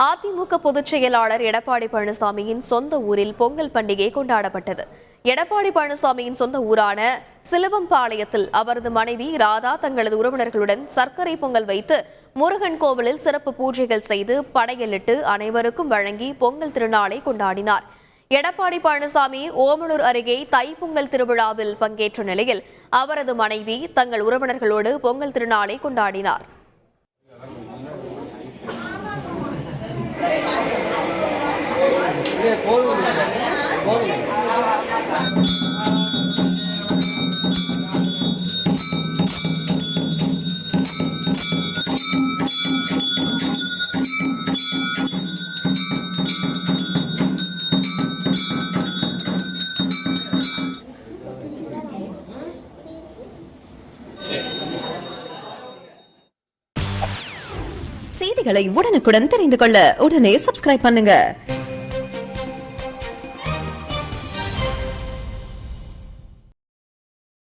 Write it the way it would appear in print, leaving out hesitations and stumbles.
அதிமுக பொதுச் செயலாளர் எடப்பாடி பழனிசாமியின் சொந்த ஊரில் பொங்கல் பண்டிகை கொண்டாடப்பட்டது. எடப்பாடி பழனிசாமியின் சொந்த ஊரான சிலுவம்பாளையத்தில் அவரது மனைவி ராதா தங்களது உறவினர்களுடன் சர்க்கரை பொங்கல் வைத்து முருகன் கோவிலில் சிறப்பு பூஜைகள் செய்து படையலிட்டு அனைவருக்கும் வழங்கி பொங்கல் திருநாளை கொண்டாடினார். எடப்பாடி பழனிசாமி ஓமலூர் அருகே தைப்பொங்கல் திருவிழாவில் பங்கேற்ற நிலையில் அவரது மனைவி தங்கள் உறவினர்களோடு பொங்கல் திருநாளை கொண்டாடினார். செய்திகளை உடனுக்குடன் தெரிந்து கொள்ள உடனே சப்ஸ்கிரைப் பண்ணுங்க.